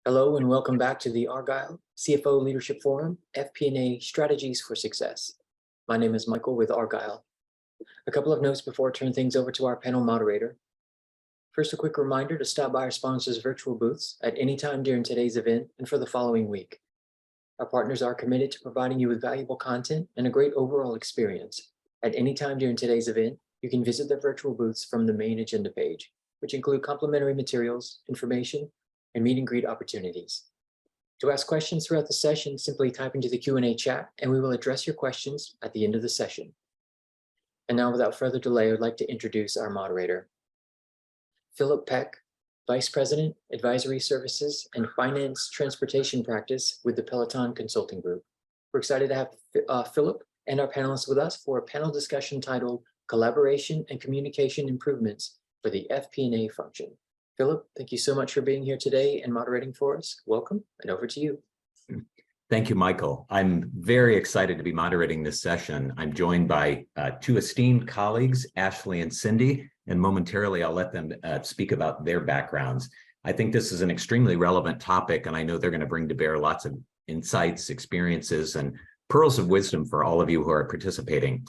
Hello and welcome back to the Argyle CFO Leadership Forum, FP&A Strategies for Success. My name is Michael with Argyle. A couple of notes before I turn things over to our panel moderator. First, a quick reminder to stop by our sponsors' virtual booths at any time during today's event and for the following week. Our partners are committed to providing you with valuable content and a great overall experience. At any time during today's event, you can visit their virtual booths from the main agenda page, which include complimentary materials, information, and meet and greet opportunities. To ask questions throughout the session, simply type into the Q&A chat and we will address your questions at the end of the session. And now, without further delay, I'd like to introduce our moderator. Philip Peck, Vice President, Advisory Services and Finance Transportation Practice with the Peloton Consulting Group. We're excited to have Philip and our panelists with us for a panel discussion titled Collaboration and Communication Improvements for the FP&A Function. Philip, thank you so much for being here today and moderating for us. Welcome, and over to you. Thank you, Michael. I'm very excited to be moderating this session. I'm joined by two esteemed colleagues, Ashley and Cindy, and momentarily I'll let them speak about their backgrounds. I think this is an extremely relevant topic, and I know they're going to bring to bear lots of insights, experiences, and pearls of wisdom for all of you who are participating.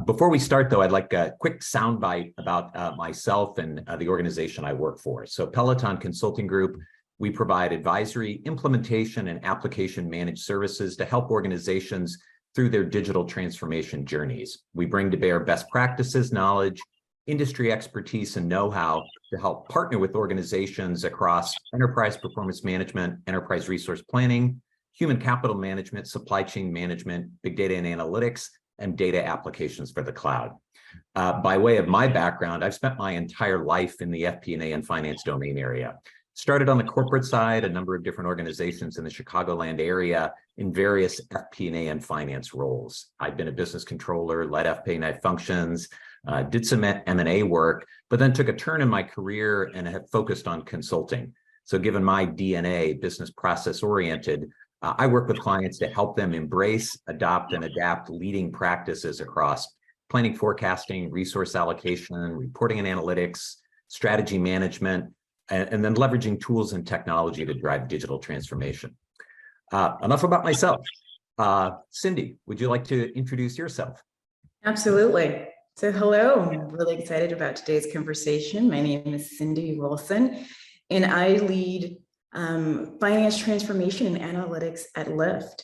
Before we start, though, I'd like a quick soundbite about myself and the organization I work for. So Peloton Consulting Group, we provide advisory, implementation, and application managed services to help organizations through their digital transformation journeys. We bring to bear best practices, knowledge, industry expertise, and know-how to help partner with organizations across enterprise performance management, enterprise resource planning, human capital management, supply chain management, big data and analytics, and data applications for the cloud. By way of my background, I've spent my entire life in the FP&A and finance domain area. Started on the corporate side, a number of different organizations in the Chicagoland area in various FP&A and finance roles. I've been a business controller, led FP&A functions, did some M&A work, but then took a turn in my career and have focused on consulting. So given my DNA, business process oriented, I work with clients to help them embrace, adopt, and adapt leading practices across planning, forecasting, resource allocation, reporting and analytics, strategy management, and then leveraging tools and technology to drive digital transformation. Enough about myself. Cindy, would you like to introduce yourself? Absolutely. So hello, I'm really excited about today's conversation. My name is Cindy Wilson, and I lead finance transformation and analytics at Lyft.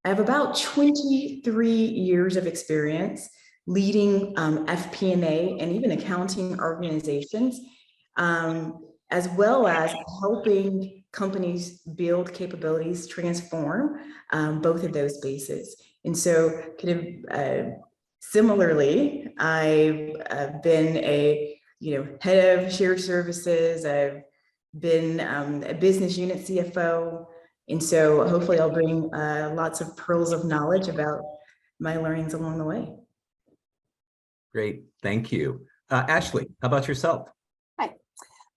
I have about 23 years of experience leading FP&A and even accounting organizations, as well as helping companies build capabilities, transform both of those bases. And so kind of similarly, I've been a head of shared services. I've been a business unit CFO. And so hopefully I'll bring lots of pearls of knowledge about my learnings along the way. Great, thank you. Ashley, how about yourself? Hi,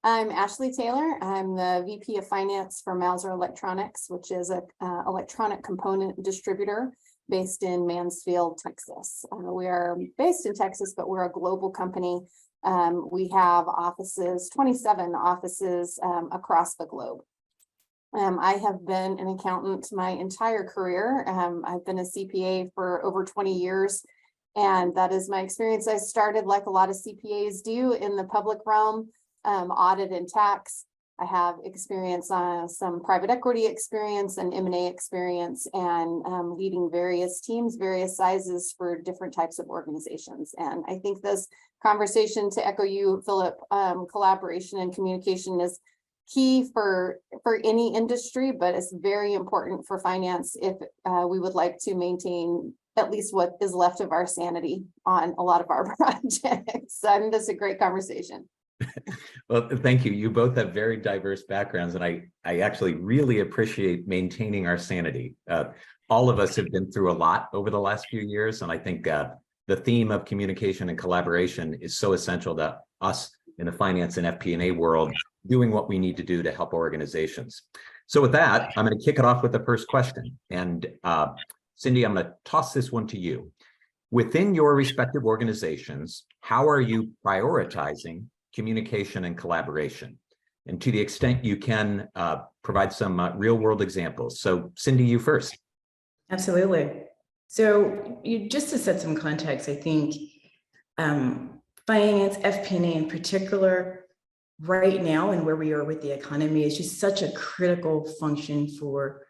I'm Ashley Taylor. I'm the VP of Finance for Mouser Electronics, which is an electronic component distributor based in Mansfield, Texas. We are based in Texas, but we're a global company. We have 27 offices across the globe. I have been an accountant my entire career. I've been a CPA for over 20 years, and that is my experience. I started, like a lot of CPAs do, in the public realm, audit and tax. I have experience on some private equity experience and M&A experience, and leading various teams, various sizes for different types of organizations. And I think this conversation, to echo you, Philip, collaboration and communication is key for any industry, but it's very important for finance if we would like to maintain at least what is left of our sanity on a lot of our projects. I think this is a great conversation. Well, thank you. You both have very diverse backgrounds, and I actually really appreciate maintaining our sanity. All of us have been through a lot over the last few years, and I think the theme of communication and collaboration is so essential to us in the finance and FP&A world, doing what we need to do to help organizations. So with that, I'm going to kick it off with the first question. And Cindy, I'm going to toss this one to you. Within your respective organizations, how are you prioritizing communication and collaboration? And to the extent you can, provide some real world examples. So Cindy, you first. Absolutely. So just to set some context, I think finance, FP&A in particular, right now and where we are with the economy is just such a critical function for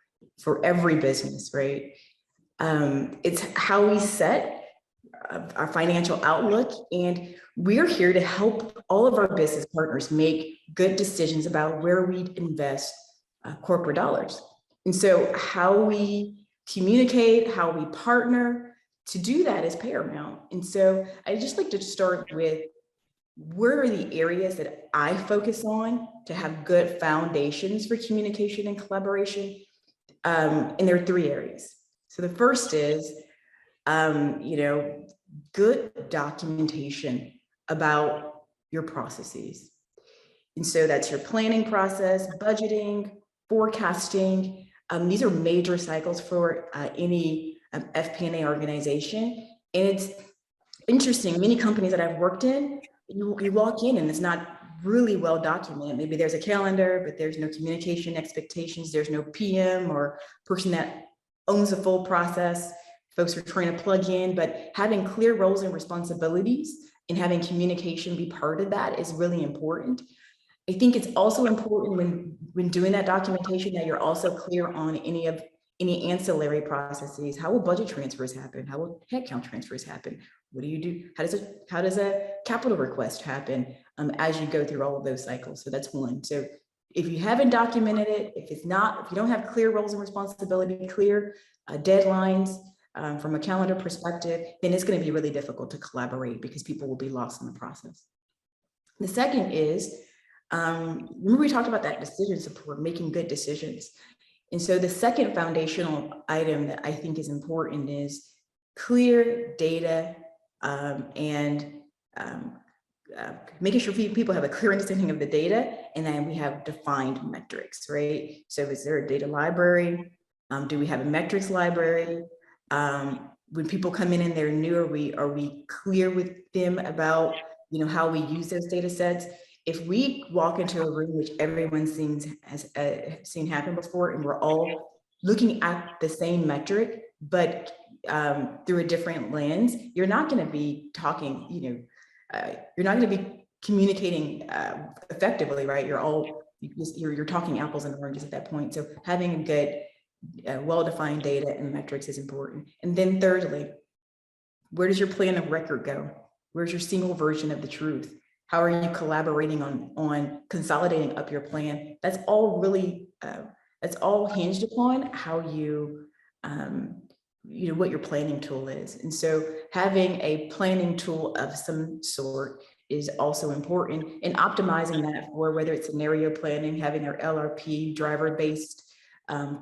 every business, right? It's how we set our financial outlook, and we're here to help all of our business partners make good decisions about where we invest corporate dollars. And so how we communicate, how we partner to do that is paramount. And so I just like to start with, where are the areas that I focus on to have good foundations for communication and collaboration? And there are 3 areas. So the first is, good documentation about your processes. And so that's your planning process, budgeting, forecasting. These are major cycles for any FP&A organization. And it's interesting, many companies that I've worked in, you walk in and it's not really well documented. Maybe there's a calendar, but there's no communication expectations. There's no PM or person that owns the full process. Folks are trying to plug in, but having clear roles and responsibilities and having communication be part of that is really important. I think it's also important when doing that documentation that you're also clear on any ancillary processes. How will budget transfers happen? How will headcount transfers happen? What do you do? How does a capital request happen as you go through all of those cycles? So that's one. So if you haven't documented it, if you don't have clear roles and responsibility, clear deadlines from a calendar perspective, then it's going to be really difficult to collaborate because people will be lost in the process. The second is, remember we talked about that decision support, making good decisions. And so the second foundational item that I think is important is clear data and making sure people have a clear understanding of the data, and then we have defined metrics, right? So is there a data library? Do we have a metrics library? When people come in and they're new, are we clear with them about how we use those data sets? If we walk into a room, which everyone has seen happen before, and we're all looking at the same metric, but through a different lens, you're not going to be talking, you're not going to be communicating effectively, right? You're talking apples and oranges at that point. So having a good, well-defined data and metrics is important. And then thirdly, where does your plan of record go? Where's your single version of the truth? How are you collaborating on consolidating up your plan? That's all really, that's all hinged upon how you, what your planning tool is. And so having a planning tool of some sort is also important, and optimizing that for whether it's scenario planning, having our LRP driver-based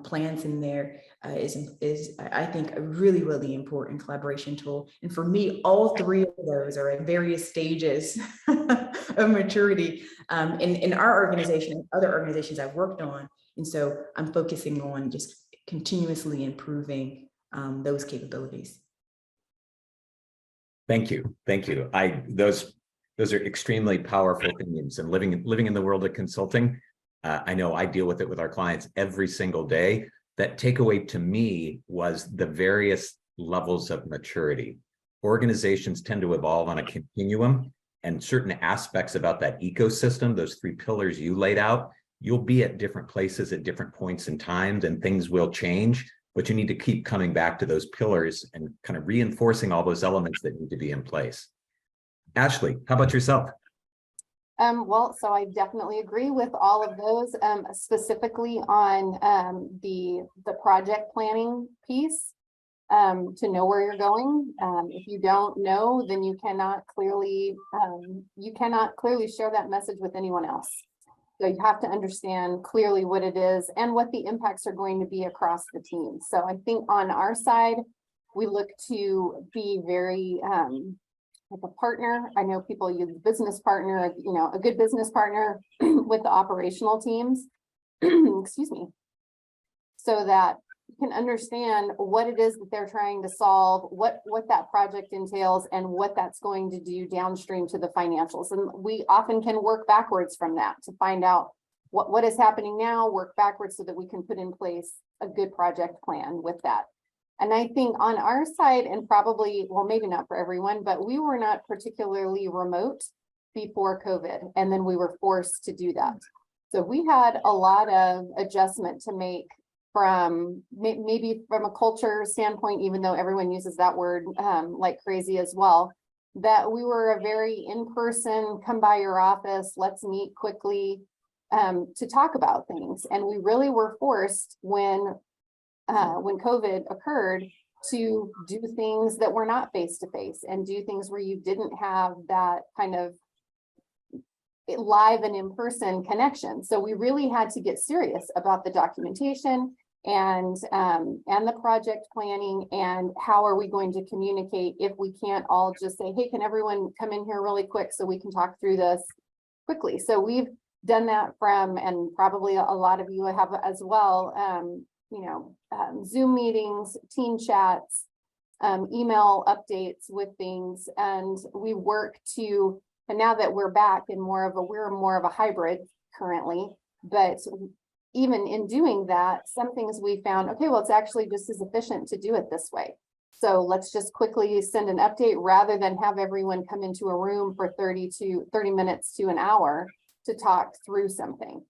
plans in there is I think a really, really important collaboration tool. And for me, all 3 of those are at various stages of maturity in our organization and other organizations I've worked on. And so I'm focusing on just continuously improving those capabilities. Thank you. Thank you. Those are extremely powerful opinions, and living in the world of consulting, I know I deal with it with our clients every single day. That takeaway to me was the various levels of maturity. Organizations tend to evolve on a continuum, and certain aspects about that ecosystem, those 3 pillars you laid out, you'll be at different places at different points in time, and things will change, but you need to keep coming back to those pillars and kind of reinforcing all those elements that need to be in place. Ashley, how about yourself? Well, so I definitely agree with all of those, specifically on the project planning piece, to know where you're going. If you don't know, then you cannot clearly share that message with anyone else. So you have to understand clearly what it is and what the impacts are going to be across the team. So I think on our side, we look to be very like a partner. I know people use business partner, a good business partner with the operational teams, excuse me, so that you can understand what it is that they're trying to solve, what that project entails, and what that's going to do downstream to the financials. And we often can work backwards from that to find out what is happening now, work backwards so that we can put in place a good project plan with that. And I think on our side, and probably, well, maybe not for everyone, but we were not particularly remote before COVID, and then we were forced to do that. So we had a lot of adjustment to make from maybe from a culture standpoint, even though everyone uses that word like crazy as well, that we were a very in-person, come by your office, let's meet quickly to talk about things. And we really were forced when COVID occurred to do things that were not face-to-face and do things where you didn't have that kind of live and in-person connection. So we really had to get serious about the documentation and the project planning, and how are we going to communicate if we can't all just say, hey, can everyone come in here really quick so we can talk through this quickly. So we've done that from, and probably a lot of you have as well, Zoom meetings, team chats, email updates with things. And we work to, and now that we're back in we're more of a hybrid currently, but even in doing that, some things we found, okay, well, it's actually just as efficient to do it this way. So let's just quickly send an update rather than have everyone come into a room for 30 minutes to an hour to talk through something.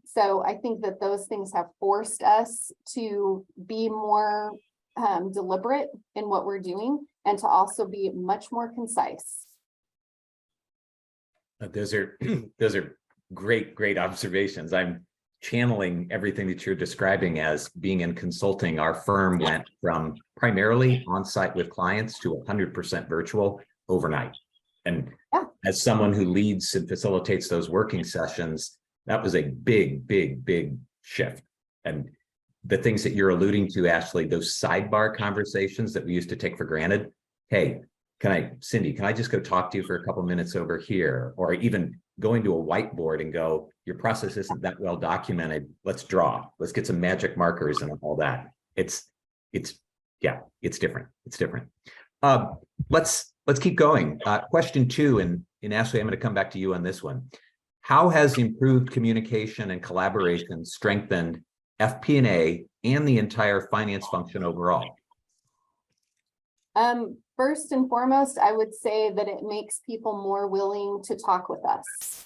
So I think that those things have forced us to be more deliberate in what we're doing and to also be much more concise. Those are great observations. I'm channeling everything that you're describing as being in consulting. Our firm went from primarily on-site with clients to 100% virtual overnight. And as someone who leads and facilitates those working sessions, that was a big shift. And the things that you're alluding to, Ashley, those sidebar conversations that we used to take for granted. Hey, Cindy, can I just go talk to you for a couple minutes over here? Or even going to a whiteboard and go, your process isn't that well documented. Let's draw. Let's get some magic markers and all that. It's different. It's different. Let's keep going. Question 2, and Ashley, I'm going to come back to you on this one. How has improved communication and collaboration strengthened FP&A and the entire finance function overall? First and foremost, I would say that it makes people more willing to talk with us.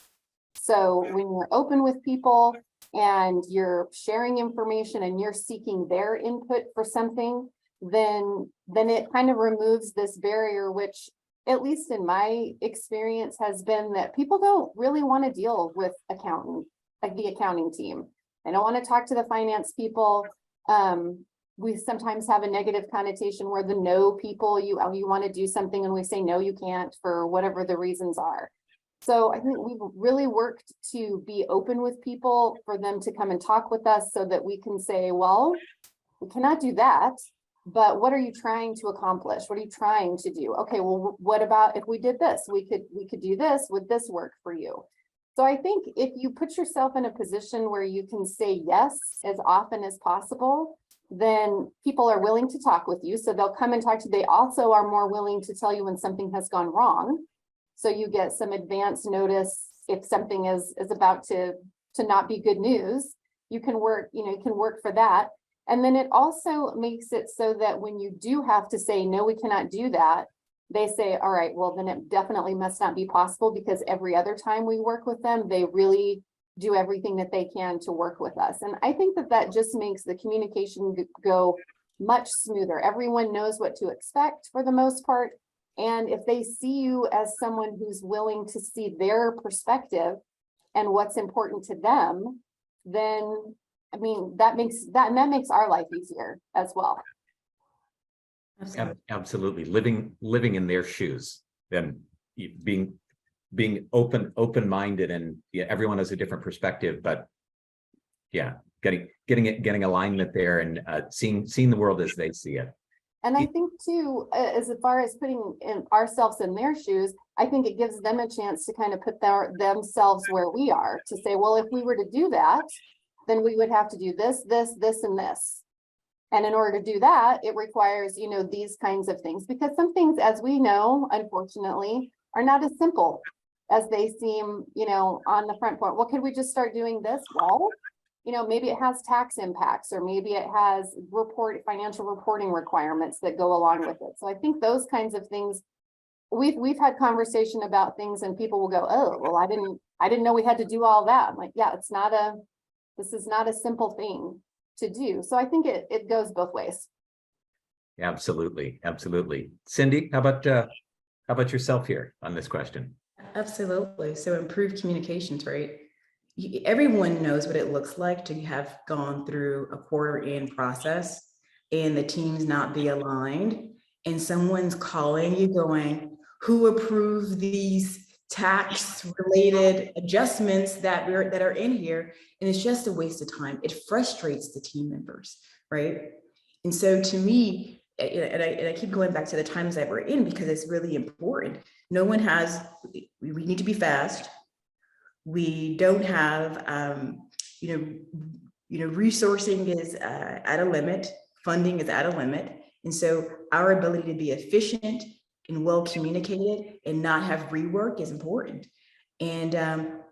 So when you're open with people and you're sharing information and you're seeking their input for something, then it kind of removes this barrier, which, at least in my experience, has been that people don't really want to deal with the accounting team. They don't want to talk to the finance people. We sometimes have a negative connotation where the no people, you want to do something and we say, no, you can't, for whatever the reasons are. So I think we've really worked to be open with people, for them to come and talk with us so that we can say, well, we cannot do that, but what are you trying to accomplish? What are you trying to do? Okay, well, what about if we did this? We could do this. Would this work for you? So I think if you put yourself in a position where you can say yes as often as possible, then people are willing to talk with you. So they'll come and talk to you. They also are more willing to tell you when something has gone wrong. So you get some advance notice if something is about to not be good news. You can work for that. And then it also makes it so that when you do have to say, no, we cannot do that, they say, all right, well, then it definitely must not be possible, because every other time we work with them, they really do everything that they can to work with us. And I think that just makes the communication go much smoother. Everyone knows what to expect for the most part. And if they see you as someone who's willing to see their perspective and what's important to them, then, I mean, that makes our life easier as well. Absolutely. Living in their shoes, and being open-minded, and everyone has a different perspective, but getting alignment there, and seeing the world as they see it. And I think too, as far as putting ourselves in their shoes, I think it gives them a chance to kind of put themselves where we are, to say, well, if we were to do that, then we would have to do this, this, this, and this. And in order to do that, it requires, these kinds of things, because some things, as we know, unfortunately, are not as simple as they seem, on the front point. Well, could we just start doing this? Well, maybe it has tax impacts, or maybe it has financial reporting requirements that go along with it. So I think those kinds of things, we've had conversation about things and people will go, oh, well, I didn't know we had to do all that. I'm like, yeah, this is not a simple thing to do. So I think it goes both ways. Absolutely. Absolutely. Cindy, how about yourself here on this question? Absolutely. So improved communications, right? Everyone knows what it looks like to have gone through a quarter end process and the teams not be aligned, and someone's calling you going, who approved these tax related adjustments that are in here? And it's just a waste of time. It frustrates the team members, right? And so to me, and I keep going back to the times that we're in because it's really important. No one has, we need to be fast. We don't have, resourcing is at a limit, funding is at a limit. And so our ability to be efficient and well communicated and not have rework is important. And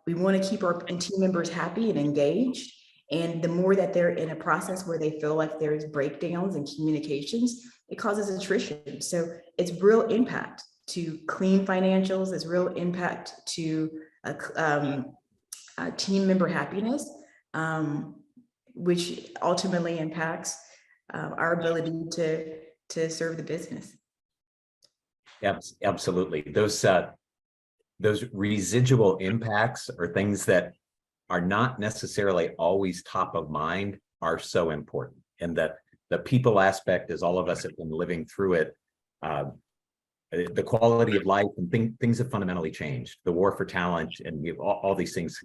we want to keep our team members happy and engaged. And the more that they're in a process where they feel like there's breakdowns in communications, it causes attrition. So it's real impact to clean financials, it's real impact to team member happiness, which ultimately impacts our ability to serve the business. Absolutely. Those residual impacts are things that are not necessarily always top of mind are so important. And that the people aspect, as all of us have been living through it, the quality of life and things have fundamentally changed. The war for talent and all these things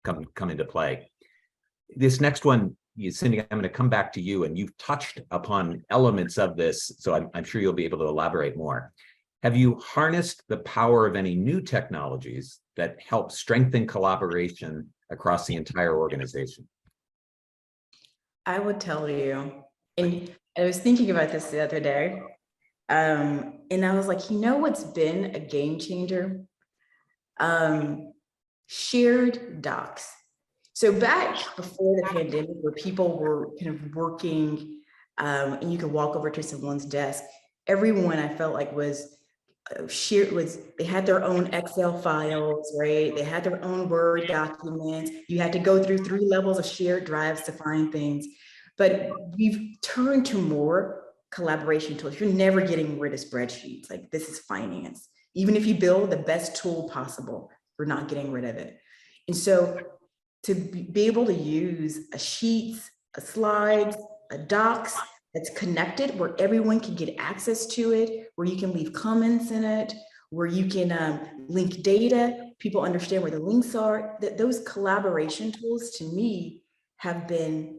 come into play. This next one, Cindy, I'm going to come back to you, and you've touched upon elements of this, so I'm sure you'll be able to elaborate more. Have you harnessed the power of any new technologies that help strengthen collaboration across the entire organization? I would tell you, and I was thinking about this the other day, and I was like, what's been a game changer? Shared docs. So back before the pandemic, where people were kind of working, and you could walk over to someone's desk, everyone I felt like was they had their own Excel files, right? They had their own Word documents. You had to go through 3 levels of shared drives to find things. But we've turned to more collaboration tools. You're never getting rid of spreadsheets. Like, this is finance. Even if you build the best tool possible, we're not getting rid of it. And so to be able to use a sheets, a slides, a docs that's connected, where everyone can get access to it, where you can leave comments in it, where you can link data, people understand where the links are. Those collaboration tools, to me, have been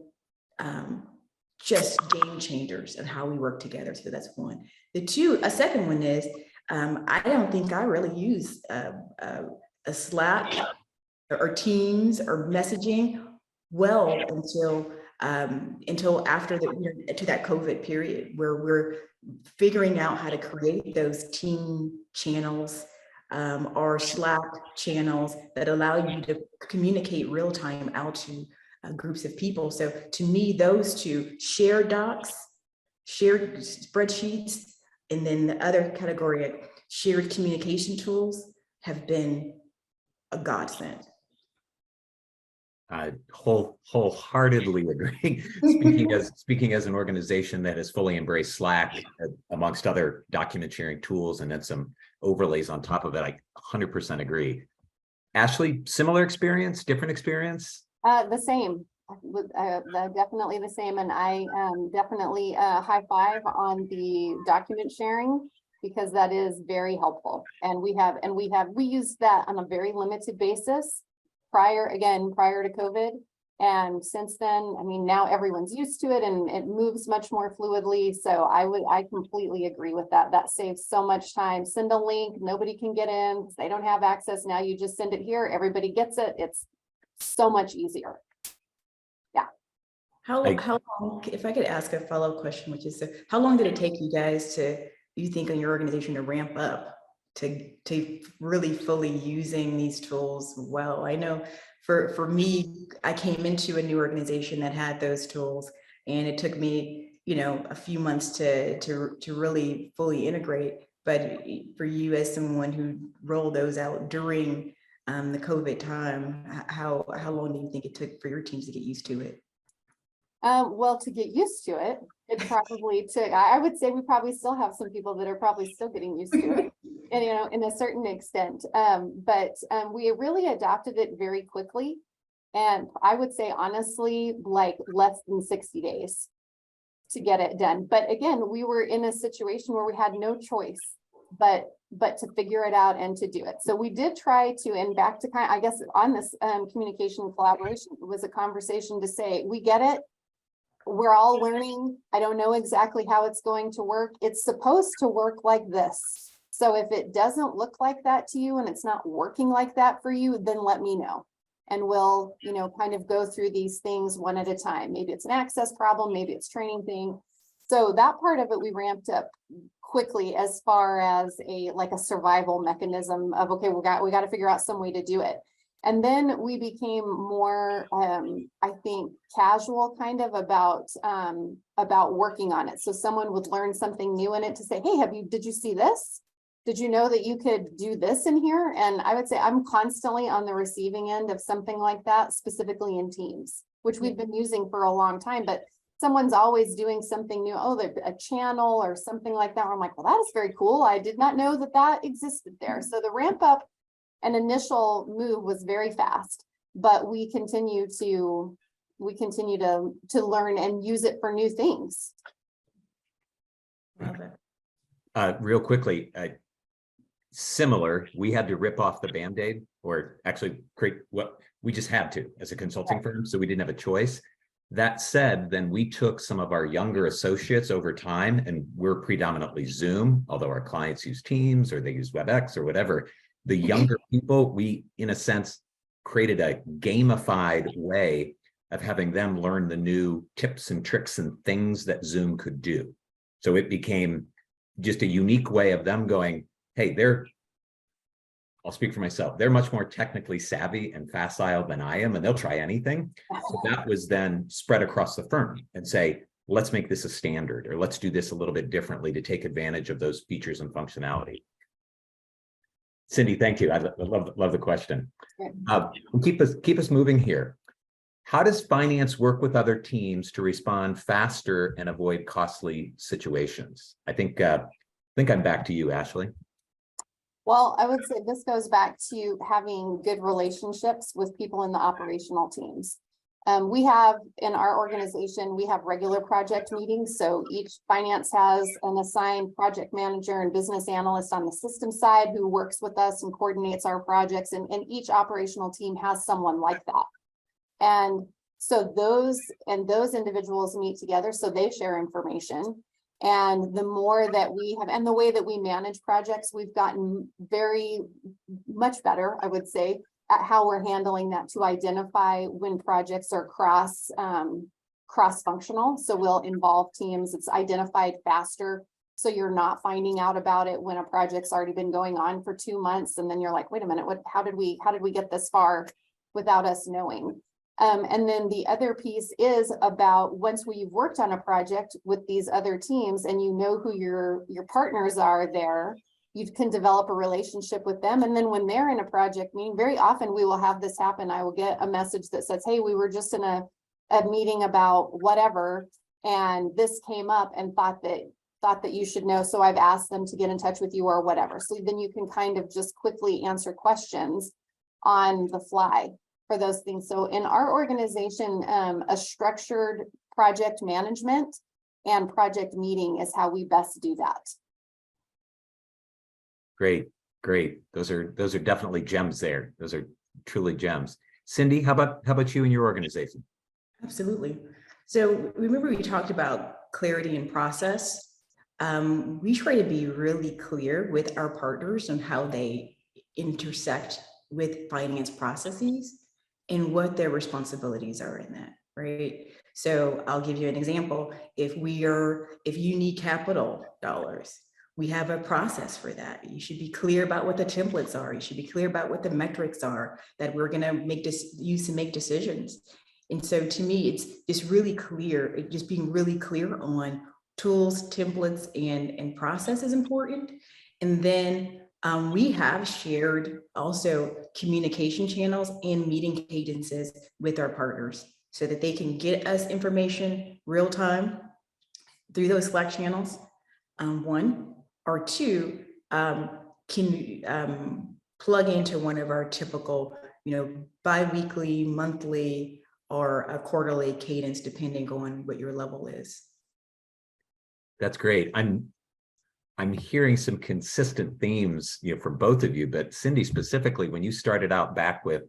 just game changers in how we work together. So that's one. A second one is, I don't think I really use a Slack or Teams or messaging well until after to that COVID period, where we're figuring out how to create those team channels or Slack channels that allow you to communicate real time out to groups of people. So to me, those two, shared docs, shared spreadsheets, and then the other category, shared communication tools, have been a godsend. I wholeheartedly agree. Speaking as an organization that has fully embraced Slack amongst other document sharing tools, and then some overlays on top of it, I 100% agree. Ashley, similar experience, different experience? The same, definitely the same. And I definitely high five on the document sharing, because that is very helpful. And we use that on a very limited basis prior to COVID. And since then, I mean, now everyone's used to it and it moves much more fluidly. So I completely agree with that. That saves so much time. Send a link, nobody can get in because they don't have access. Now you just send it here, everybody gets it. It's so much easier. Yeah. How long, if I could ask a follow-up question, which is, how long did it take you guys you think, on your organization to ramp up to really fully using these tools well. I know for me, I came into a new organization that had those tools, and it took me, a few months to really fully integrate. But for you, as someone who rolled those out during the COVID time, how long do you think it took for your teams to get used to it? Well, to get used to it, it probably took, I would say we probably still have some people that are probably still getting used to it. And, in a certain extent, but we really adopted it very quickly. And I would say honestly, like less than 60 days to get it done. But again, we were in a situation where we had no choice but to figure it out and to do it. So we did try to, and back to I guess on this communication and collaboration, it was a conversation to say, we get it. We're all learning. I don't know exactly how it's going to work. It's supposed to work like this. So if it doesn't look like that to you and it's not working like that for you, then let me know. And we'll, kind of go through these things one at a time. Maybe it's an access problem, maybe it's training thing. So that part of it, we ramped up quickly as far as a survival mechanism of, okay, we got to figure out some way to do it. And then we became more, I think, casual kind of about working on it. So someone would learn something new in it to say, hey, did you see this? Did you know that you could do this in here? And I would say I'm constantly on the receiving end of something like that, specifically in Teams, which we've been using for a long time, but someone's always doing something new. Oh, a channel or something like that. I'm like, well, that is very cool. I did not know that existed there. So the ramp up and initial move was very fast, but we continue to learn and use it for new things. Love it. Real quickly, similar, we had to rip off the Band-Aid, or actually create what we just had to as a consulting firm, so we didn't have a choice. That said, then we took some of our younger associates over time, and we're predominantly Zoom, although our clients use Teams or they use WebEx or whatever. The younger people, we, in a sense, created a gamified way of having them learn the new tips and tricks and things that Zoom could do. So it became just a unique way of them going, hey, I'll speak for myself, they're much more technically savvy and facile than I am, and they'll try anything. So that was then spread across the firm and say, let's make this a standard, or let's do this a little bit differently to take advantage of those features and functionality. Cindy, thank you. I love the question. Keep us moving here. How does finance work with other teams to respond faster and avoid costly situations? I think I'm back to you, Ashley. Well, I would say this goes back to having good relationships with people in the operational teams. We have in our organization, we have regular project meetings. So each finance has an assigned project manager and business analyst on the system side who works with us and coordinates our projects. And each operational team has someone like that. And so those individuals meet together, so they share information. And the more that we have, and the way that we manage projects, we've gotten very much better, I would say, at how we're handling that to identify when projects are cross-functional. So we'll involve teams. It's identified faster. So you're not finding out about it when a project's already been going on for 2 months. And then you're like, wait a minute, how did we get this far without us knowing? And then the other piece is about once we've worked on a project with these other teams and you know who your partners are there, you can develop a relationship with them. And then when they're in a project meeting, very often we will have this happen. I will get a message that says, hey, we were just in a meeting about whatever, and this came up and thought that you should know. So I've asked them to get in touch with you or whatever. So then you can kind of just quickly answer questions on the fly for those things. So in our organization, a structured project management and project meeting is how we best do that. Great. Those are definitely gems there. Those are truly gems. Cindy, how about you and your organization? Absolutely. So remember we talked about clarity and process. We try to be really clear with our partners on how they intersect with finance processes and what their responsibilities are in that, right? So I'll give you an example. If you need capital dollars, we have a process for that. You should be clear about what the templates are. You should be clear about what the metrics are that we're going to use to make decisions. And so to me, it's just really clear, just being really clear on tools, templates, and process is important. And then we have shared also communication channels and meeting cadences with our partners so that they can get us information real time through those Slack channels, one, or two, can plug into one of our typical, bi-weekly, monthly, or a quarterly cadence, depending on what your level is. That's great. I'm hearing some consistent themes, from both of you, but Cindy, specifically, when you started out back with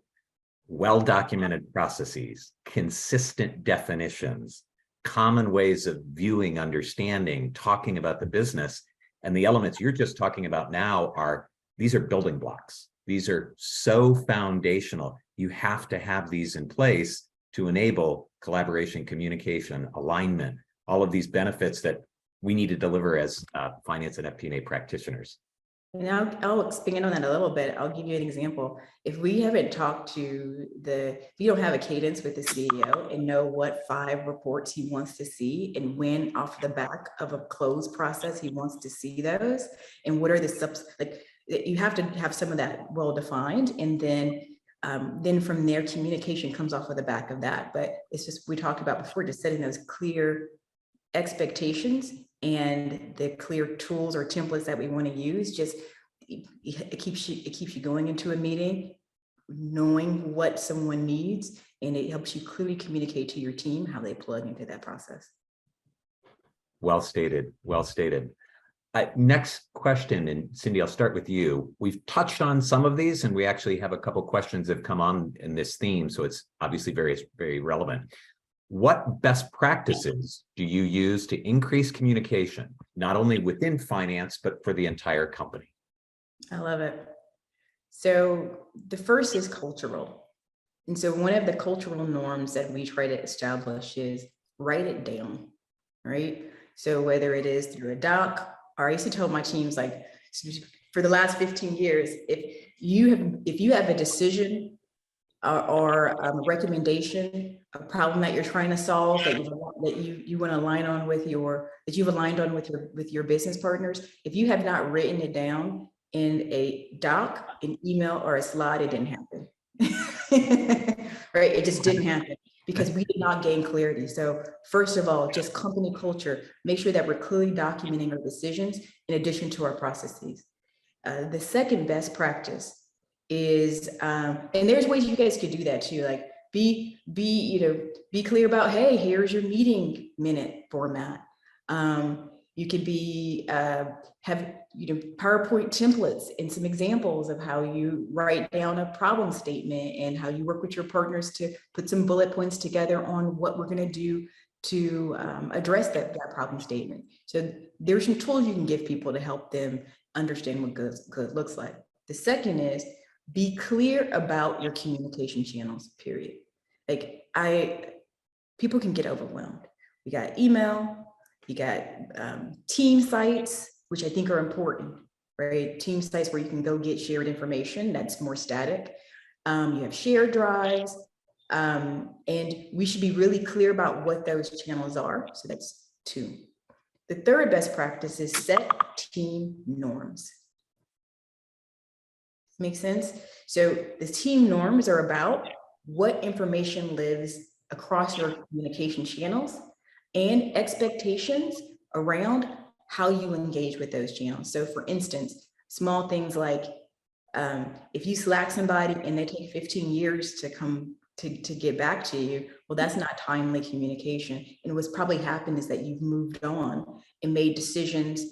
well-documented processes, consistent definitions, common ways of viewing, understanding, talking about the business, and the elements you're just talking about now these are building blocks. These are so foundational. You have to have these in place to enable collaboration, communication, alignment, all of these benefits that we need to deliver as finance and FP&A practitioners. And I'll expand on that a little bit. I'll give you an example. If we haven't talked to if you don't have a cadence with the CEO and know what 5 reports he wants to see and when off the back of a close process he wants to see those, and what are the you have to have some of that well defined, and then from there communication comes off of the back of that. But it's just, we talked about before, just setting those clear expectations and the clear tools or templates that we want to use. Just it keeps you going into a meeting knowing what someone needs, and it helps you clearly communicate to your team how they plug into that process. Well stated. Next question, and Cindy, I'll start with you. We've touched on some of these, and we actually have a couple questions that have come on in this theme, so it's obviously very, very relevant. What best practices do you use to increase communication, not only within finance, but for the entire company? I love it. So the first is cultural. And so one of the cultural norms that we try to establish is write it down, right? So whether it is through a doc, or I used to tell my teams, like, for the last 15 years, if you have a decision or a recommendation, a problem that you're trying to solve, that you want to align on with you've aligned on with your business partners, if you have not written it down in a doc, an email, or a slide, it didn't happen. Right? It just didn't happen because we did not gain clarity. So first of all, just company culture, make sure that we're clearly documenting our decisions in addition to our processes. The second best practice is, and there's ways you guys could do that too, like be clear about, hey, here's your meeting minute format. You could have PowerPoint templates and some examples of how you write down a problem statement and how you work with your partners to put some bullet points together on what we're going to do to address that problem statement. So there's some tools you can give people to help them understand what good looks like. The second is, be clear about your communication channels, period. Like, people can get overwhelmed. We got email, you got team sites, which I think are important, right? Team sites where you can go get shared information that's more static. You have shared drives, and we should be really clear about what those channels are. So that's 2. The third best practice is set team norms. Make sense? So the team norms are about what information lives across your communication channels and expectations around how you engage with those channels. So for instance, small things like if you Slack somebody and they take 15 years to come to get back to you, well, that's not timely communication. And what's probably happened is that you've moved on and made decisions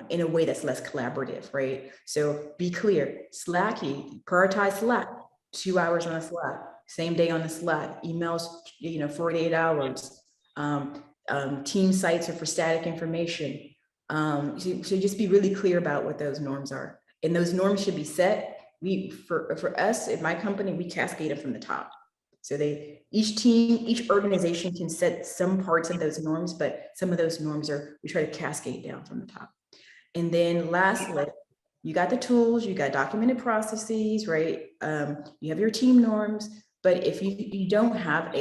in a way that's less collaborative, right? So be clear, prioritize Slack, 2 hours on a Slack, same day on the Slack, emails, 48 hours, team sites are for static information. So just be really clear about what those norms are. And those norms should be set. For us, in my company, we cascade them from the top. So each organization can set some parts of those norms, but some of those norms we try to cascade down from the top. And then lastly, you got the tools, you got documented processes, right? You have your team norms, but if you don't have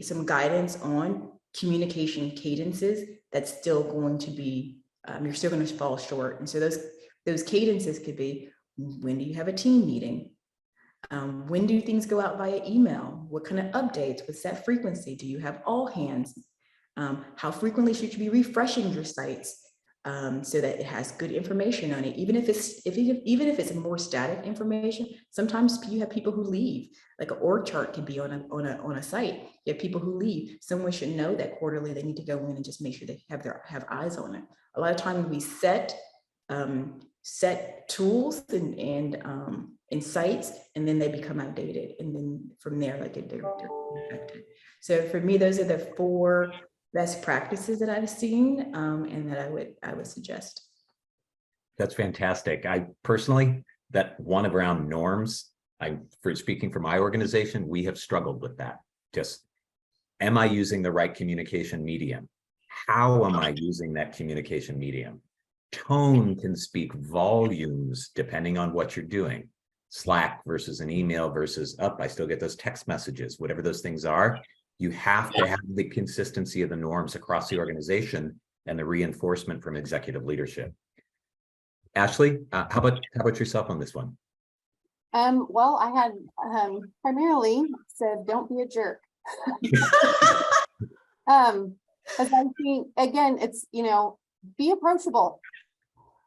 some guidance on communication cadences, that's still going to be, you're still going to fall short. And so those cadences could be, when do you have a team meeting? When do things go out via email? What kind of updates? What's that frequency? Do you have all hands? How frequently should you be refreshing your sites so that it has good information on it? Even if it's more static information, sometimes you have people who leave. Like an org chart can be on a site. You have people who leave. Someone should know that quarterly they need to go in and just make sure they have eyes on it. A lot of times we set tools and sites, and then they become outdated, and then from there, like they're affected. So for me, those are the 4 best practices that I've seen, and that I would suggest. That's fantastic. I personally, that one around norms, for speaking for my organization, we have struggled with that. Just, am I using the right communication medium? How am I using that communication medium? Tone can speak volumes depending on what you're doing. Slack versus an email versus I still get those text messages, whatever those things are. You have to have the consistency of the norms across the organization and the reinforcement from executive leadership. Ashley, how about yourself on this one? Well, I had primarily said, don't be a jerk. As I think, again, it's, be approachable.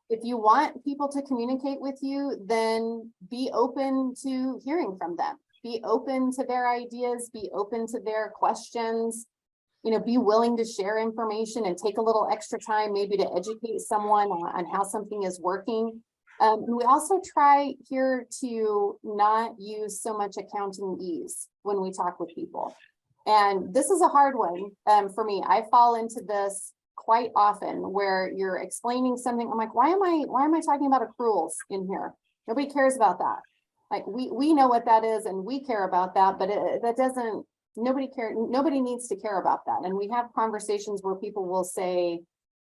If you want people to communicate with you, then be open to hearing from them. Be open to their ideas, be open to their questions, be willing to share information and take a little extra time maybe to educate someone on how something is working. We also try here to not use so much accounting-ese when we talk with people. And this is a hard one for me. I fall into this quite often where you're explaining something. I'm like, why am I talking about accruals in here? Nobody cares about that. Like we know what that is and we care about that, but nobody needs to care about that. And we have conversations where people will say,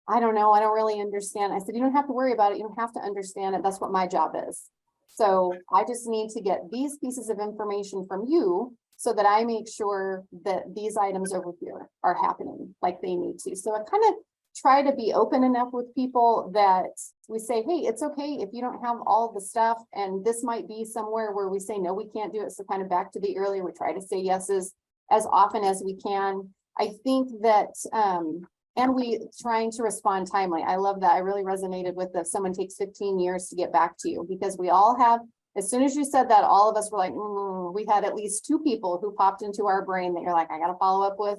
I don't know, I don't really understand. I said, you don't have to worry about it. You don't have to understand it. That's what my job is. So I just need to get these pieces of information from you so that I make sure that these items over here are happening like they need to. So I kind of try to be open enough with people that we say, hey, it's okay if you don't have all the stuff, and this might be somewhere where we say, no, we can't do it. So kind of back to the earlier, we try to say yeses as often as we can. I think that, and we trying to respond timely. I love that. I really resonated with if someone takes 15 years to get back to you, because we all have, as soon as you said that, all of us were like, we had at least 2 people who popped into our brain that you're like, I got to follow up with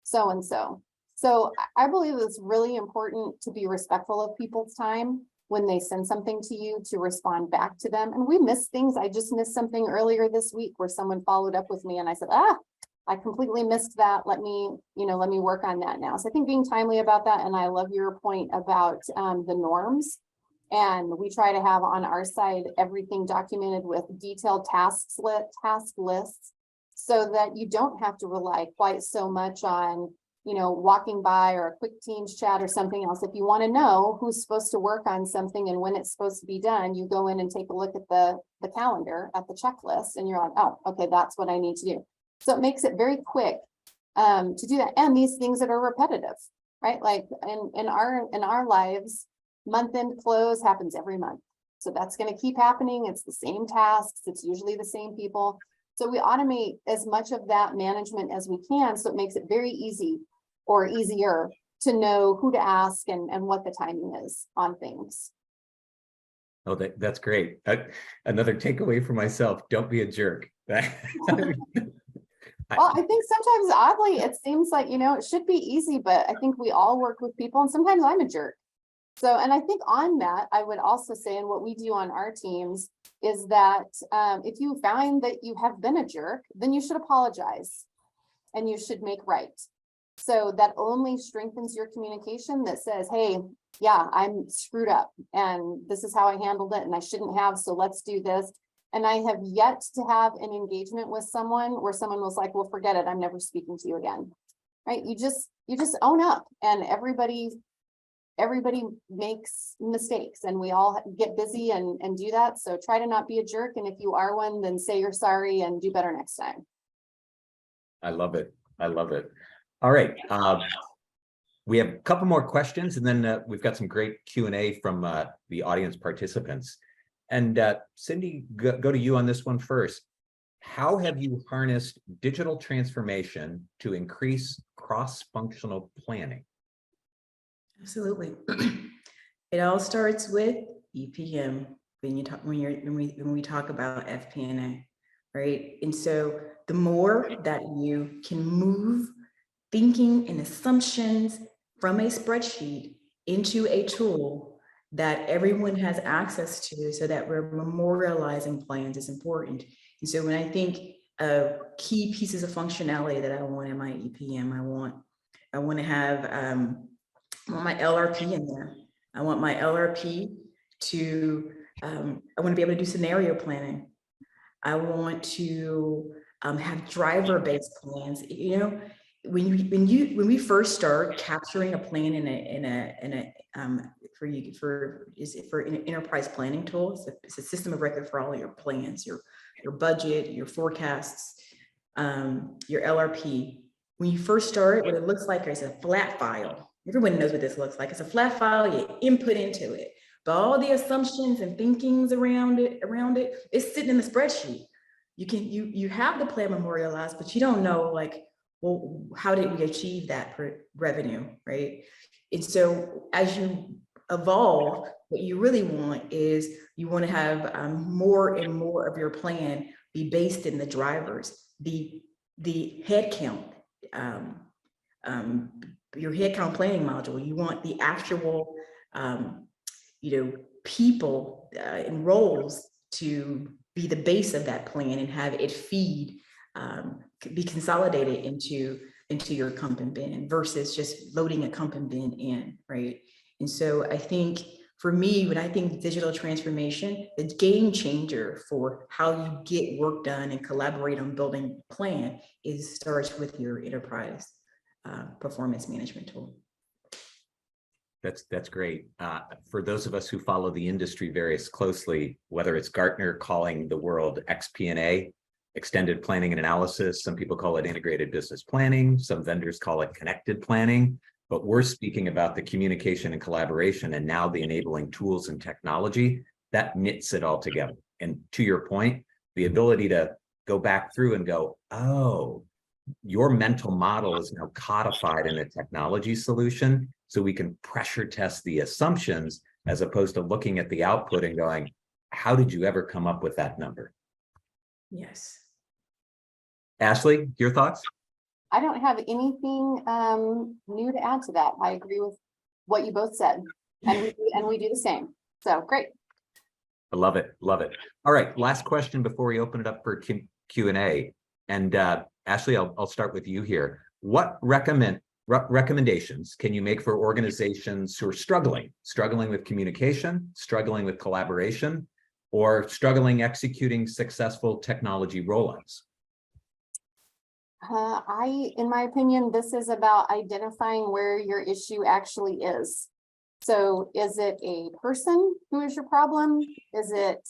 so-and-so. So I believe it's really important to be respectful of people's time when they send something to you, to respond back to them. And we miss things. I just missed something earlier this week where someone followed up with me and I said, I completely missed that. Let me work on that now. So I think being timely about that. And I love your point about the norms. And we try to have on our side everything documented with detailed task lists, so that you don't have to rely quite so much on, walking by or a quick Teams chat or something else. If you want to know who's supposed to work on something and when it's supposed to be done, you go in and take a look at the calendar, at the checklist, and you're like, oh, okay, that's what I need to do. So it makes it very quick to do that. And these things that are repetitive, right? Like in our lives, month-end close happens every month. So that's going to keep happening. It's the same tasks. It's usually the same people. So we automate as much of that management as we can. So it makes it very easy or easier to know who to ask and what the timing is on things. Oh, that's great. Another takeaway for myself, don't be a jerk. Well, I think sometimes oddly, it seems like, it should be easy, but I think we all work with people and sometimes I'm a jerk. So, and I think on that, I would also say, and what we do on our teams is that if you find that you have been a jerk, then you should apologize and you should make right. So that only strengthens your communication that says, hey, yeah, I'm screwed up and this is how I handled it and I shouldn't have. So let's do this. And I have yet to have an engagement with someone where someone was like, well, forget it, I'm never speaking to you again. Right? You just own up, and everybody makes mistakes, and we all get busy and do that. So try to not be a jerk. And if you are one, then say you're sorry and do better next time. I love it. I love it. All right. We have a couple more questions, and then we've got some great Q&A from the audience participants. And Cindy, go to you on this one first. How have you harnessed digital transformation to increase cross-functional planning? Absolutely. It all starts with EPM when we talk about FP&A, right? And so the more that you can move thinking and assumptions from a spreadsheet into a tool that everyone has access to, so that we're memorializing plans, is important. And so when I think of key pieces of functionality that I want in my EPM, I want to have I want my LRP in there. I want my LRP to, I want to be able to do scenario planning. I want to have driver-based plans. You know, when we first start capturing a plan for an enterprise planning tool, it's a system of record for all your plans, your budget, your forecasts, your LRP. When you first start, what it looks like is a flat file. Everyone knows what this looks like. It's a flat file, you input into it, but all the assumptions and thinkings around it, it's sitting in the spreadsheet. You have the plan memorialized, but you don't know, like, well, how did we achieve that revenue, right? And so as you evolve, what you really want is you want to have more and more of your plan be based in the drivers, the head count, your headcount planning module. You want the actual, people and roles to be the base of that plan and have it feed, be consolidated into your comp and bin versus just loading a comp and bin in, right? And so I think for me, when I think digital transformation, the game changer for how you get work done and collaborate on building a plan starts with your enterprise performance management tool. That's great. For those of us who follow the industry very closely, whether it's Gartner calling the world FP&A, extended planning and analysis, some people call it integrated business planning, some vendors call it connected planning, but we're speaking about the communication and collaboration, and now the enabling tools and technology that knits it all together. And to your point, the ability to go back through and go, oh, your mental model is now codified in a technology solution, so we can pressure test the assumptions as opposed to looking at the output and going, how did you ever come up with that number? Yes. Ashley, your thoughts? I don't have anything new to add to that. I agree with what you both said, and we do the same. So great. I love it. Love it. All right. Last question before we open it up for Q&A. And Ashley, I'll start with you here. What recommendations can you make for organizations who are struggling with communication, struggling with collaboration, or struggling executing successful technology rollouts? In my opinion, this is about identifying where your issue actually is. So is it a person who is your problem? Is it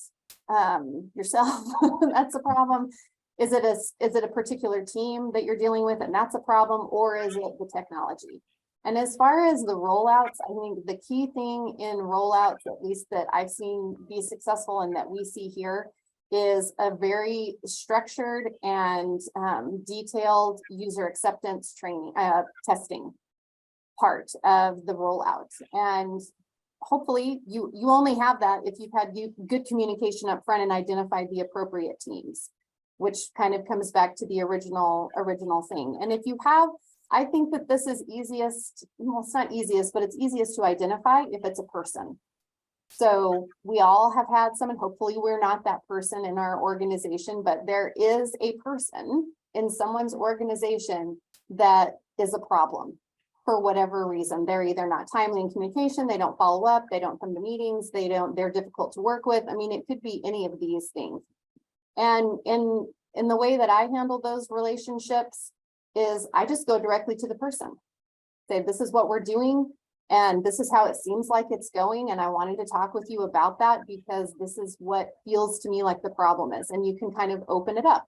yourself? That's a problem. Is it a particular team that you're dealing with and that's a problem, or is it the technology? And as far as the rollouts, I think the key thing in rollouts, at least that I've seen be successful and that we see here, is a very structured and detailed user acceptance training, testing part of the rollout. And hopefully you only have that if you've had good communication up front and identified the appropriate teams, which kind of comes back to the original thing. And if you have, I think that this is easiest, well, it's not easiest, but it's easiest to identify if it's a person. So we all have had someone, hopefully we're not that person in our organization, but there is a person in someone's organization that is a problem for whatever reason. They're either not timely in communication, they don't follow up, they don't come to meetings, they're difficult to work with. I mean, it could be any of these things. And in the way that I handle those relationships is I just go directly to the person. Say, this is what we're doing, and this is how it seems like it's going. And I wanted to talk with you about that because this is what feels to me like the problem is. And you can kind of open it up.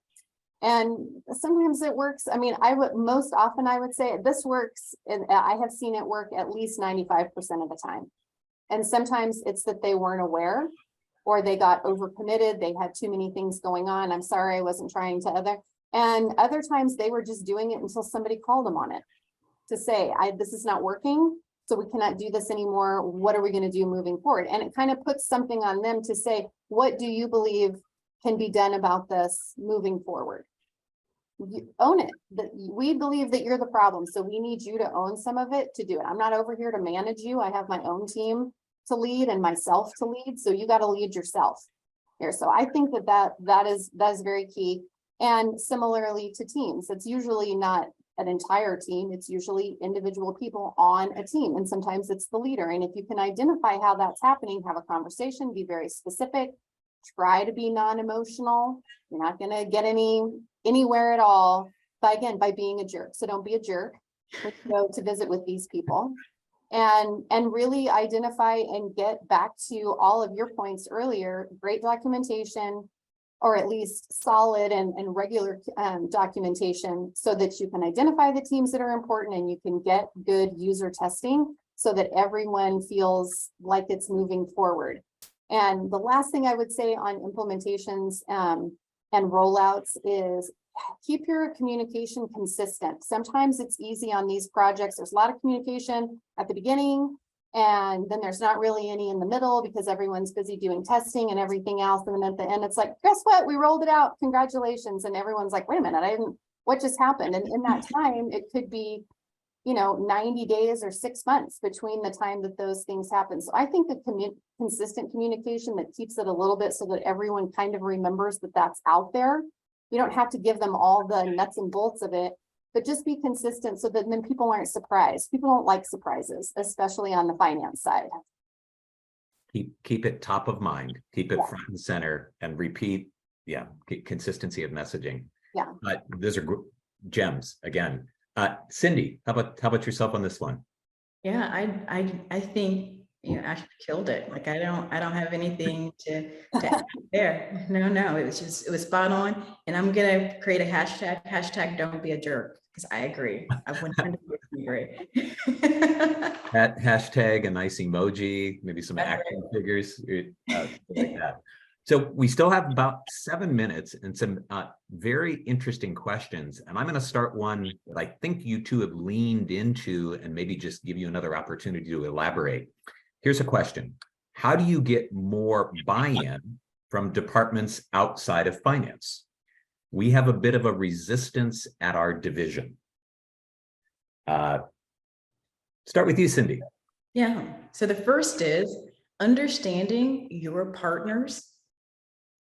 And sometimes it works. I mean, most often I would say this works, and I have seen it work at least 95% of the time. And sometimes it's that they weren't aware, or they got overcommitted. They had too many things going on. I'm sorry, I wasn't trying to other. And other times they were just doing it until somebody called them on it to say, this is not working. So we cannot do this anymore. What are we going to do moving forward? And it kind of puts something on them to say, what do you believe can be done about this moving forward? You own it. We believe that you're the problem. So we need you to own some of it to do it. I'm not over here to manage you. I have my own team to lead and myself to lead. So you got to lead yourself here. So I think that is very key. And similarly to teams, it's usually not an entire team. It's usually individual people on a team. And sometimes it's the leader. And if you can identify how that's happening, have a conversation, be very specific, try to be non-emotional. You're not going to get anywhere at all by being a jerk. So don't be a jerk when you go to visit with these people. And really identify and get back to all of your points earlier, great documentation, or at least solid and regular documentation so that you can identify the teams that are important and you can get good user testing so that everyone feels like it's moving forward. And the last thing I would say on implementations and rollouts is keep your communication consistent. Sometimes it's easy on these projects. There's a lot of communication at the beginning, and then there's not really any in the middle because everyone's busy doing testing and everything else. And then at the end, it's like, guess what? We rolled it out. Congratulations. And everyone's like, wait a minute, what just happened? And in that time, it could be, 90 days or 6 months between the time that those things happen. So I think the consistent communication that keeps it a little bit so that everyone kind of remembers that that's out there. You don't have to give them all the nuts and bolts of it, but just be consistent so that then people aren't surprised. People don't like surprises, especially on the finance side. Keep it top of mind, keep it front and center, and repeat. Consistency of messaging. Yeah. Those are gems again. Cindy, how about yourself on this one? Yeah, I think Ashley killed it. Like I don't have anything to add there. No, it was spot on. And I'm gonna create a hashtag don't be a jerk, because I agree. I 100% agree. That hashtag, a nice emoji, maybe some action figures, like that. So we still have about 7 minutes and some very interesting questions. And I'm going to start one that I think you two have leaned into and maybe just give you another opportunity to elaborate. Here's a question. How do you get more buy-in from departments outside of finance? We have a bit of a resistance at our division. Start with you, Cindy. Yeah. So the first is understanding your partners'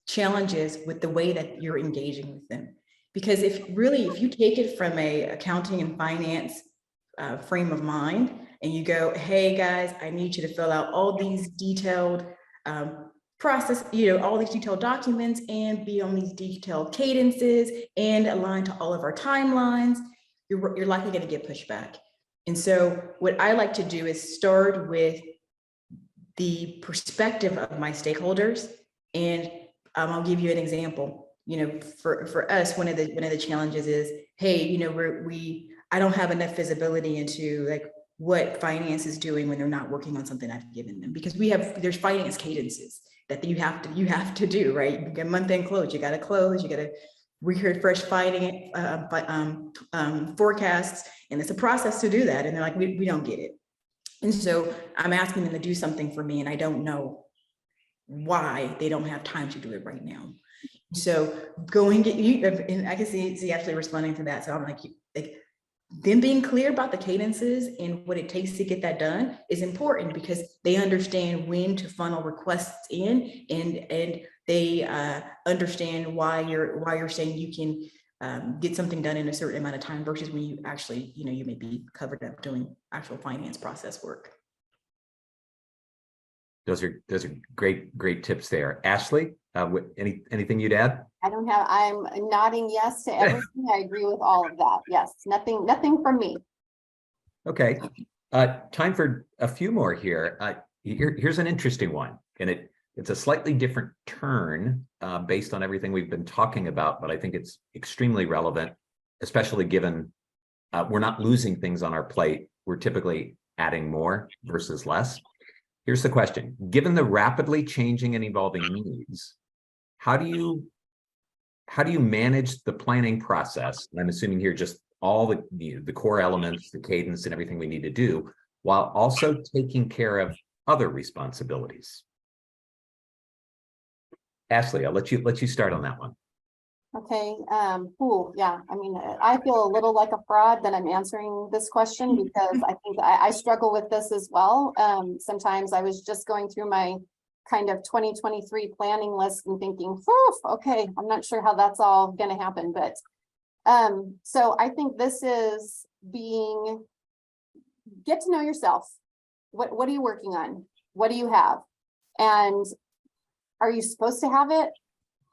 challenges with the way that you're engaging with them. Because if you take it from a accounting and finance frame of mind, and you go, hey guys, I need you to fill out all these detailed process, all these detailed documents and be on these detailed cadences and align to all of our timelines, you're likely going to get pushback. And so what I like to do is start with the perspective of my stakeholders. And I'll give you an example. For us, one of the challenges is, hey, I don't have enough visibility into like what finance is doing when they're not working on something I've given them, because there's finance cadences that you have to do, right? You get month end close, you got to close, you got to refresh finance forecasts, and it's a process to do that. And they're like, we don't get it. And so I'm asking them to do something for me, and I don't know why they don't have time to do it right now. So and I can see Ashley responding to that. So I'm like them being clear about the cadences and what it takes to get that done is important, because they understand when to funnel requests in, and they understand why you're saying you can get something done in a certain amount of time versus when you actually, you may be covered up doing actual finance process work. Those are great tips there. Ashley, anything you'd add? I'm nodding yes to everything. I agree with all of that. Yes, nothing from me. Okay, time for a few more here. Here's an interesting one, and it's a slightly different turn based on everything we've been talking about, but I think it's extremely relevant, especially given we're not losing things on our plate. We're typically adding more versus less. Here's the question. Given the rapidly changing and evolving needs, how do you manage the planning process? And I'm assuming here just all the core elements, the cadence and everything we need to do, while also taking care of other responsibilities. Ashley, I'll let you start on that one. Okay, yeah, I mean, I feel a little like a fraud that I'm answering this question because I think I struggle with this as well. Sometimes I was just going through my kind of 2023 planning list and thinking, okay, I'm not sure how that's all going to happen, but so I think this is get to know yourself. What are you working on? What do you have? And are you supposed to have it?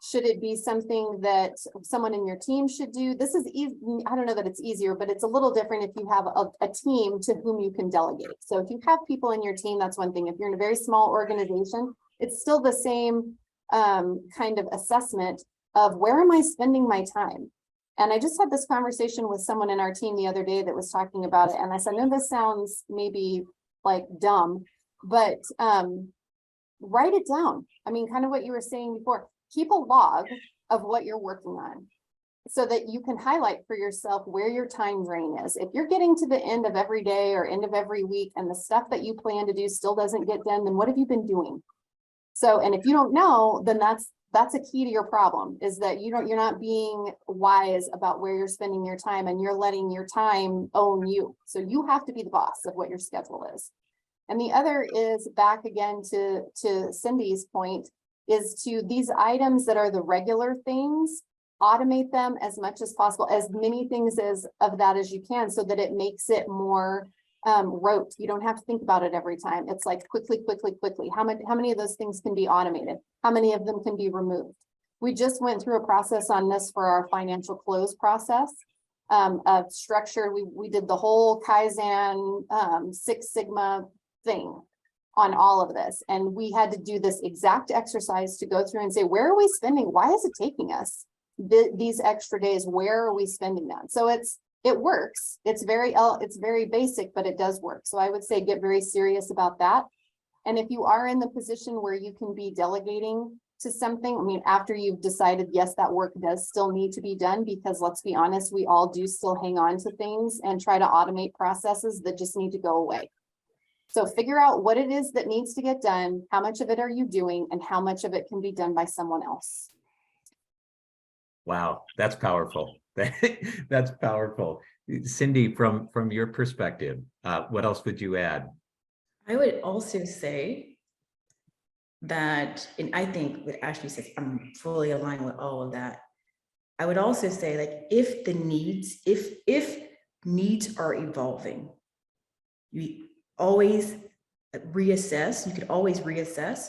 Should it be something that someone in your team should do? This is easy. I don't know that it's easier, but it's a little different if you have a team to whom you can delegate. So if you have people in your team, that's one thing. If you're in a very small organization, it's still the same kind of assessment of where am I spending my time? And I just had this conversation with someone in our team the other day that was talking about it. And I said, no, this sounds maybe like dumb, but write it down. I mean, kind of what you were saying before. Keep a log of what you're working on so that you can highlight for yourself where your time drain is. If you're getting to the end of every day or end of every week and the stuff that you plan to do still doesn't get done, then what have you been doing? So, and if you don't know, then that's a key to your problem, is that you're not being wise about where you're spending your time and you're letting your time own you. So you have to be the boss of what your schedule is. And the other is back again to Cindy's point, is to these items that are the regular things, automate them as much as possible, as many things of that as you can, so that it makes it more rote. You don't have to think about it every time. It's like quickly. How many of those things can be automated? How many of them can be removed? We just went through a process on this for our financial close process of structure. We did the whole Kaizen Six Sigma thing on all of this. And we had to do this exact exercise to go through and say, where are we spending? Why is it taking us these extra days? Where are we spending that? So it works. It's very basic, but it does work. So I would say get very serious about that. And if you are in the position where you can be delegating to something, I mean, after you've decided, yes, that work does still need to be done, because let's be honest, we all do still hang on to things and try to automate processes that just need to go away. So figure out what it is that needs to get done, how much of it are you doing, and how much of it can be done by someone else. Wow, that's powerful. That's powerful. Cindy, from your perspective, what else would you add? I would also say that, and I think what Ashley says, I'm fully aligned with all of that. I would also say, like, if needs are evolving, you always reassess. You could always reassess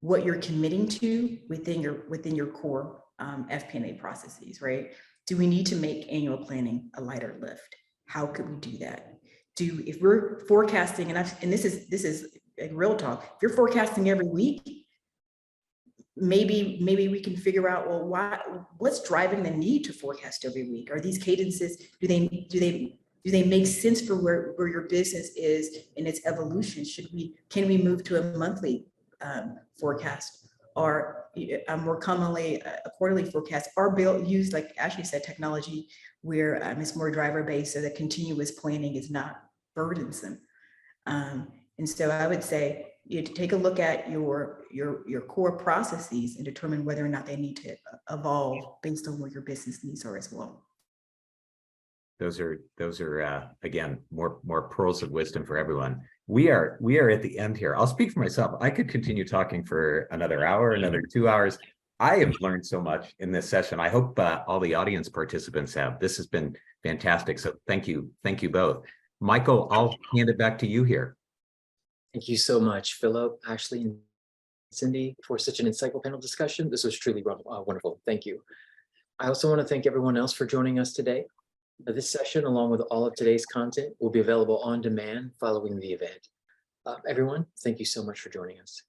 what you're committing to within your core FP&A processes, right? Do we need to make annual planning a lighter lift? How could we do that? If we're forecasting, and this is like real talk, if you're forecasting every week, maybe we can figure out, well, what's driving the need to forecast every week? Are these cadences, do they make sense for where your business is in its evolution? Can we move to a monthly forecast, or more commonly a quarterly forecast, or use, like Ashley said, technology where it's more driver based, so that continuous planning is not burdensome. And so I would say you take a look at your core processes and determine whether or not they need to evolve based on where your business needs are as well. Those are again more pearls of wisdom for everyone. We are at the end here. I'll speak for myself. I could continue talking for another hour, another 2 hours. I have learned so much in this session. I hope all the audience participants have. This has been fantastic. So thank you both. Michael, I'll hand it back to you here. Thank you so much, Philip, Ashley, and Cindy, for such an insightful panel discussion. This was truly wonderful. Thank you. I also want to thank everyone else for joining us today. This session, along with all of today's content, will be available on demand following the event. Everyone, thank you so much for joining us.